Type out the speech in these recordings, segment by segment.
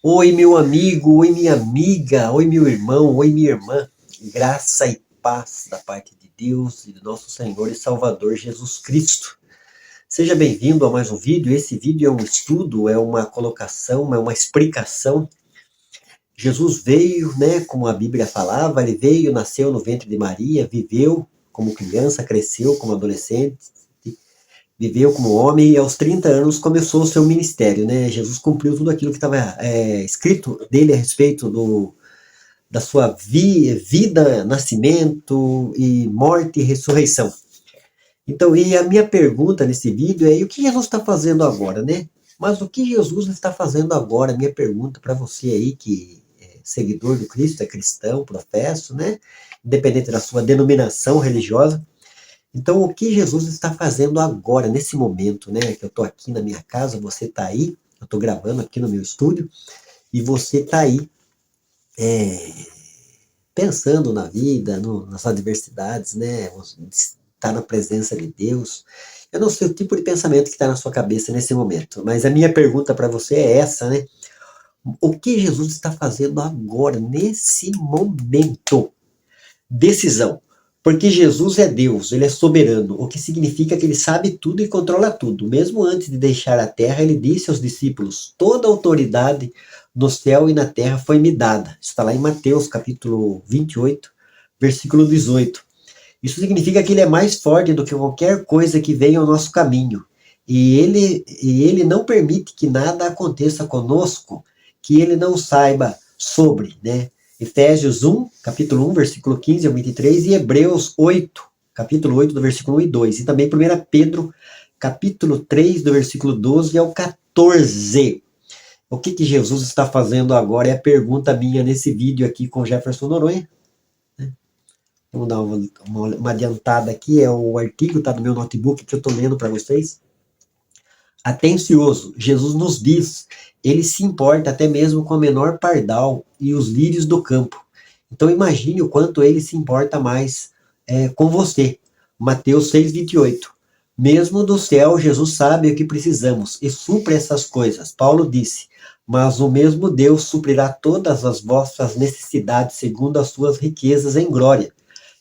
Oi, meu amigo, oi, minha amiga, oi, meu irmão, oi, minha irmã. Graça e paz da parte de Deus e do nosso Senhor e Salvador Jesus Cristo. Seja bem-vindo a mais um vídeo. Esse vídeo é um estudo, é uma colocação, é uma explicação. Jesus veio, né, como a Bíblia falava, ele veio, nasceu no ventre de Maria, viveu como criança, cresceu como adolescente, viveu como homem e aos 30 anos começou o seu ministério, né? Jesus cumpriu tudo aquilo que estava escrito dele a respeito da sua vida, nascimento e morte e ressurreição. Então, e a minha pergunta nesse vídeo é: e o que Jesus está fazendo agora, né? Mas o que Jesus está fazendo agora? Minha pergunta para você aí que é seguidor do Cristo, é cristão, professo, né? Independente da sua denominação religiosa. Então, o que Jesus está fazendo agora, nesse momento, né? Que eu estou aqui na minha casa, você está aí, eu estou gravando aqui no meu estúdio, e você está aí pensando na vida, nas adversidades, né? Está na presença de Deus. Eu não sei o tipo de pensamento que está na sua cabeça nesse momento, mas a minha pergunta para você é essa, né? O que Jesus está fazendo agora, nesse momento? Decisão. Porque Jesus é Deus, ele é soberano, o que significa que ele sabe tudo e controla tudo. Mesmo antes de deixar a terra, ele disse aos discípulos: toda autoridade no céu e na terra foi me dada. Está lá em Mateus capítulo 28, versículo 18. Isso significa que ele é mais forte do que qualquer coisa que venha ao nosso caminho. E ele não permite que nada aconteça conosco que ele não saiba sobre, né? Efésios 1, capítulo 1, versículo 15 ao 23, e Hebreus 8, capítulo 8, do versículo 1 e 2. E também 1 Pedro, capítulo 3, do versículo 12 ao 14. O que Jesus está fazendo agora é a pergunta minha nesse vídeo aqui com Jefferson Noronha. Vamos dar uma adiantada aqui, é o artigo, está no meu notebook que eu estou lendo para vocês. Atencioso, Jesus nos diz, ele se importa até mesmo com a menor pardal e os lírios do campo. Então imagine o quanto ele se importa mais com você. Mateus 6:28. Mesmo do céu, Jesus sabe o que precisamos e supre essas coisas. Paulo disse: mas o mesmo Deus suprirá todas as vossas necessidades segundo as suas riquezas em glória.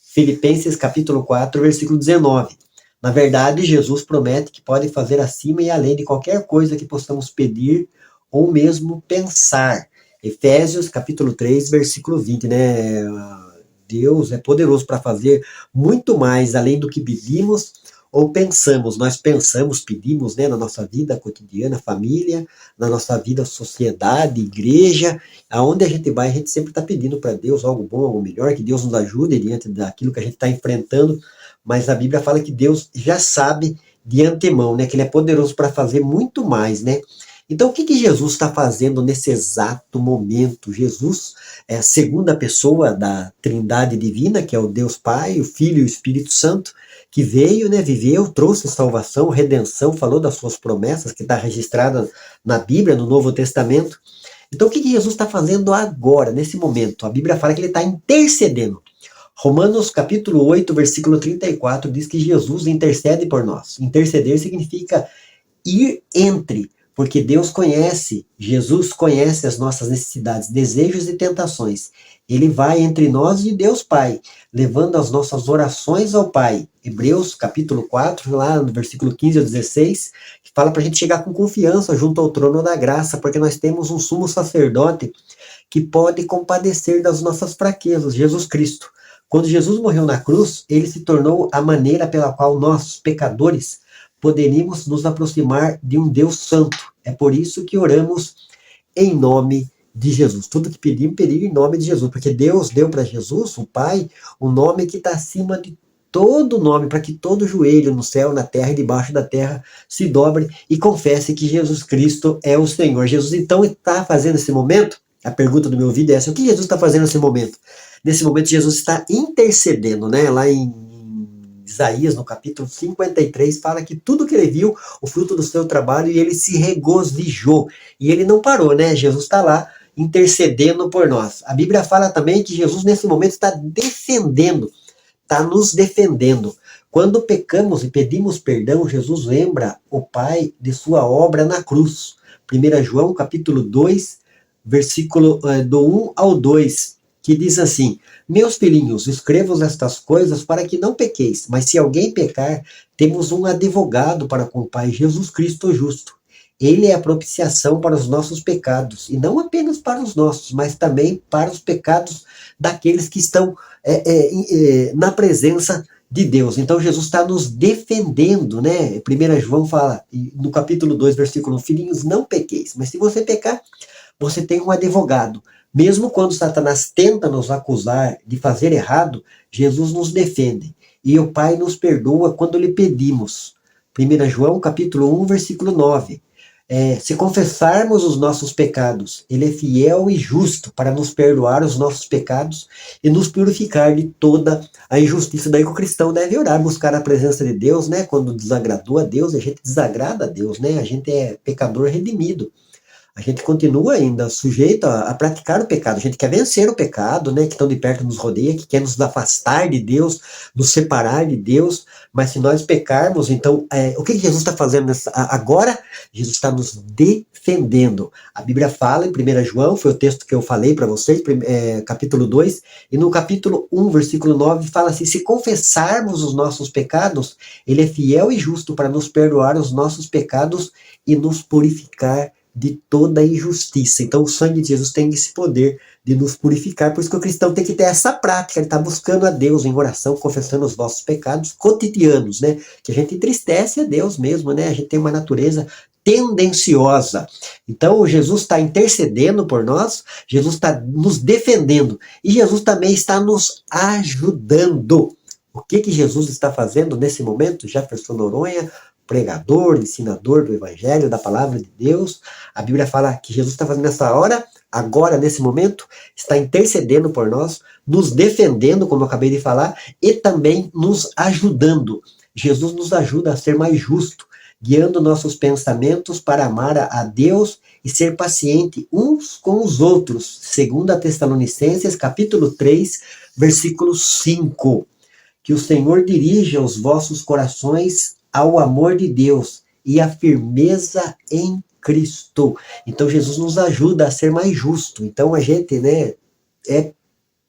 Filipenses capítulo 4, versículo 19. Na verdade, Jesus promete que pode fazer acima e além de qualquer coisa que possamos pedir ou mesmo pensar. Efésios capítulo 3, versículo 20, né? Deus é poderoso para fazer muito mais além do que pedimos ou pensamos. Nós pensamos, pedimos, né, na nossa vida cotidiana, família, na nossa vida, sociedade, igreja, aonde a gente vai, a gente sempre está pedindo para Deus algo bom, algo melhor, que Deus nos ajude diante daquilo que a gente está enfrentando, mas a Bíblia fala que Deus já sabe de antemão, né, que Ele é poderoso para fazer muito mais, né? Então, o que Jesus está fazendo nesse exato momento? Jesus é a segunda pessoa da Trindade Divina, que é o Deus Pai, o Filho e o Espírito Santo, que veio, né, viveu, trouxe salvação, redenção, falou das suas promessas, que está registrada na Bíblia, no Novo Testamento. Então, o que Jesus está fazendo agora, nesse momento? A Bíblia fala que ele está intercedendo. Romanos capítulo 8, versículo 34, diz que Jesus intercede por nós. Interceder significa ir entre, porque Deus conhece, Jesus conhece as nossas necessidades, desejos e tentações. Ele vai entre nós e Deus Pai, levando as nossas orações ao Pai. Hebreus capítulo 4, lá no versículo 15 ao 16, que fala para a gente chegar com confiança junto ao trono da graça, porque nós temos um sumo sacerdote que pode compadecer das nossas fraquezas, Jesus Cristo. Quando Jesus morreu na cruz, ele se tornou a maneira pela qual nós, pecadores, poderíamos nos aproximar de um Deus santo. É por isso que oramos em nome de Jesus. Tudo que pedimos, pedimos em nome de Jesus, porque Deus deu para Jesus, o Pai, um nome que está acima de todo nome, para que todo joelho no céu, na terra e debaixo da terra se dobre e confesse que Jesus Cristo é o Senhor. Jesus então está fazendo esse momento, a pergunta do meu vídeo é essa: o que Jesus está fazendo nesse momento? Nesse momento Jesus está intercedendo, né? Lá em Isaías, no capítulo 53, fala que tudo que ele viu, o fruto do seu trabalho, e ele se regozijou. E ele não parou, né? Jesus está lá intercedendo por nós. A Bíblia fala também que Jesus, nesse momento, está defendendo, está nos defendendo. Quando pecamos e pedimos perdão, Jesus lembra o Pai de sua obra na cruz. 1 João, capítulo 2, versículo do 1 ao 2, que diz assim: Meus filhinhos, escrevo estas coisas para que não pequeis, mas se alguém pecar, temos um advogado para com o Pai, Jesus Cristo o justo. Ele é a propiciação para os nossos pecados, e não apenas para os nossos, mas também para os pecados daqueles que estão na presença de Deus. Então Jesus está nos defendendo, né? 1 João fala, no capítulo 2, versículo 1, filhinhos, não pequeis, mas se você pecar, você tem um advogado. Mesmo quando Satanás tenta nos acusar de fazer errado, Jesus nos defende. E o Pai nos perdoa quando lhe pedimos. 1 João capítulo 1, versículo 9. Se confessarmos os nossos pecados, Ele é fiel e justo para nos perdoar os nossos pecados e nos purificar de toda a injustiça. Daí que o cristão deve orar, buscar a presença de Deus, né? Quando desagradou a Deus, a gente desagrada a Deus, né? A gente é pecador redimido. A gente continua ainda sujeito a praticar o pecado. A gente quer vencer o pecado, né? Que tão de perto nos rodeia, que quer nos afastar de Deus, nos separar de Deus. Mas se nós pecarmos, então, o que Jesus está fazendo agora? Jesus está nos defendendo. A Bíblia fala em 1 João, foi o texto que eu falei para vocês, capítulo 2, e no capítulo 1, versículo 9, fala assim: se confessarmos os nossos pecados, Ele é fiel e justo para nos perdoar os nossos pecados e nos purificar de toda injustiça. Então o sangue de Jesus tem esse poder de nos purificar, por isso que o cristão tem que ter essa prática, ele está buscando a Deus em oração, confessando os nossos pecados cotidianos, né? Que a gente entristece a Deus mesmo, né? A gente tem uma natureza tendenciosa. Então Jesus está intercedendo por nós, Jesus está nos defendendo e Jesus também está nos ajudando. O que Jesus está fazendo nesse momento? Jefferson Noronha, pregador, ensinador do Evangelho, da Palavra de Deus. A Bíblia fala que Jesus está fazendo nessa hora, agora, nesse momento, está intercedendo por nós, nos defendendo, como eu acabei de falar, e também nos ajudando. Jesus nos ajuda a ser mais justo, guiando nossos pensamentos para amar a Deus e ser paciente uns com os outros. 2 Tessalonicenses, capítulo 3, versículo 5. Que o Senhor dirija os vossos corações ao amor de Deus e à firmeza em Cristo. Então Jesus nos ajuda a ser mais justo. Então a gente, né, é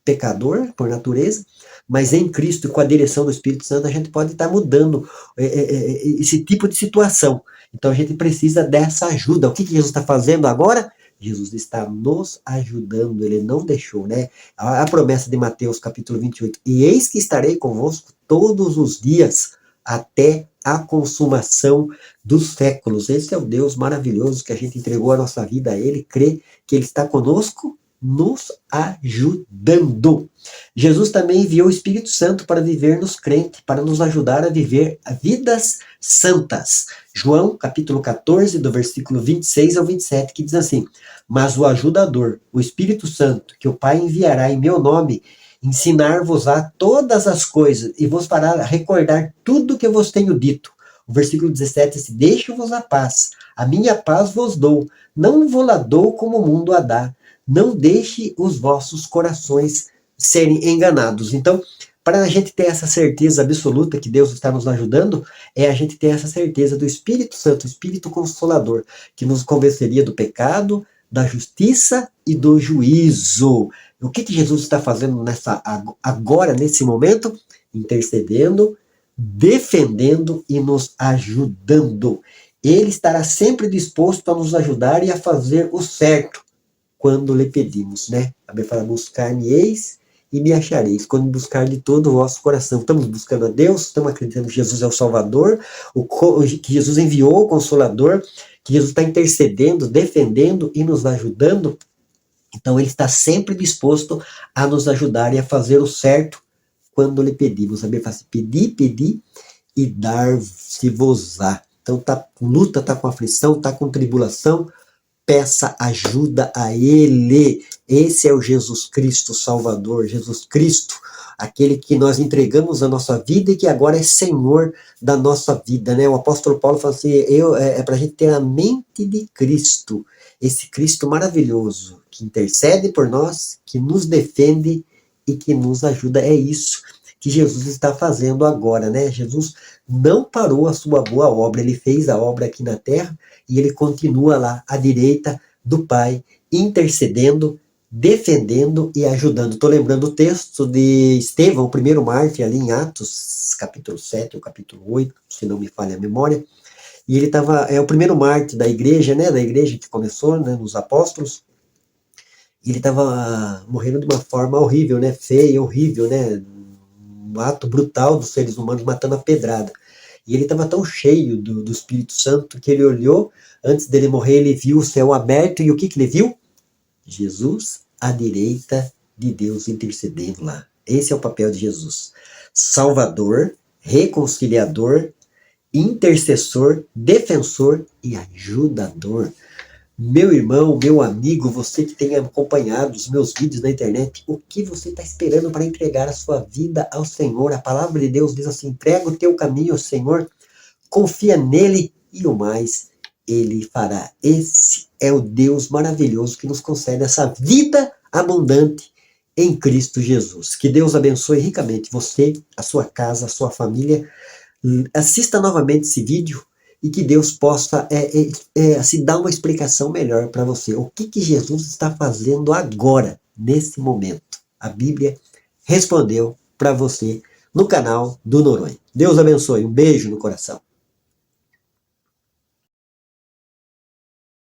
pecador por natureza, mas em Cristo, com a direção do Espírito Santo, a gente pode estar mudando esse tipo de situação. Então a gente precisa dessa ajuda. O que Jesus está fazendo agora? Jesus está nos ajudando, ele não deixou, né? A promessa de Mateus capítulo 28, e eis que estarei convosco todos os dias, até a consumação dos séculos. Esse é o Deus maravilhoso que a gente entregou a nossa vida a Ele, crê que Ele está conosco, nos ajudando. Jesus também enviou o Espírito Santo para viver nos crentes, para nos ajudar a viver vidas santas. João, capítulo 14, do versículo 26 ao 27, que diz assim: mas o ajudador, o Espírito Santo, que o Pai enviará em meu nome, ensinar-vos-á todas as coisas e vos fará recordar tudo que eu vos tenho dito. O versículo 17 diz: deixo-vos a paz, a minha paz vos dou, não vou-la dou como o mundo a dá, não deixe os vossos corações serem enganados. Então, para a gente ter essa certeza absoluta que Deus está nos ajudando, é a gente ter essa certeza do Espírito Santo, o Espírito Consolador, que nos convenceria do pecado, da justiça e do juízo. O que Jesus está fazendo agora, nesse momento? Intercedendo, defendendo e nos ajudando. Ele estará sempre disposto a nos ajudar e a fazer o certo quando lhe pedimos, né? A Bíblia fala: buscar-me-eis e me achareis, quando buscar de todo o vosso coração. Estamos buscando a Deus, estamos acreditando que Jesus é o Salvador, que Jesus enviou o Consolador, que Jesus está intercedendo, defendendo e nos ajudando. Então ele está sempre disposto a nos ajudar e a fazer o certo quando lhe pedimos. A Bíblia fala assim: pedi e dar-se-vos-á. Então está com luta, está com aflição, está com tribulação, peça ajuda a Ele. Esse é o Jesus Cristo Salvador, Jesus Cristo, aquele que nós entregamos a nossa vida e que agora é Senhor da nossa vida, né? O apóstolo Paulo fala assim: é para a gente ter a mente de Cristo, esse Cristo maravilhoso, que intercede por nós, que nos defende e que nos ajuda. É isso que Jesus está fazendo agora, né? Jesus não parou a sua boa obra, ele fez a obra aqui na terra e ele continua lá à direita do Pai, intercedendo, defendendo e ajudando. Estou lembrando o texto de Estevão, o primeiro mártir, ali em Atos, capítulo 7 ou capítulo 8, se não me falha a memória. E ele é o primeiro mártir da igreja, né? Da igreja que começou, né? Nos apóstolos. E ele estava morrendo de uma forma horrível, né? Feia, horrível, né? Um ato brutal dos seres humanos matando a pedrada. E ele estava tão cheio do Espírito Santo que ele olhou, antes dele morrer, ele viu o céu aberto, e o que ele viu? Jesus à direita de Deus intercedendo lá. Esse é o papel de Jesus. Salvador, reconciliador, intercessor, defensor e ajudador. Meu irmão, meu amigo, você que tem acompanhado os meus vídeos na internet, o que você está esperando para entregar a sua vida ao Senhor? A palavra de Deus diz assim: entrega o teu caminho ao Senhor, confia nele e o mais ele fará. Esse é o Deus maravilhoso que nos concede essa vida abundante em Cristo Jesus. Que Deus abençoe ricamente você, a sua casa, a sua família. Assista novamente esse vídeo e que Deus possa se dar uma explicação melhor para você. O que Jesus está fazendo agora, nesse momento? A Bíblia respondeu para você no canal do Noronha. Deus abençoe. Um beijo no coração.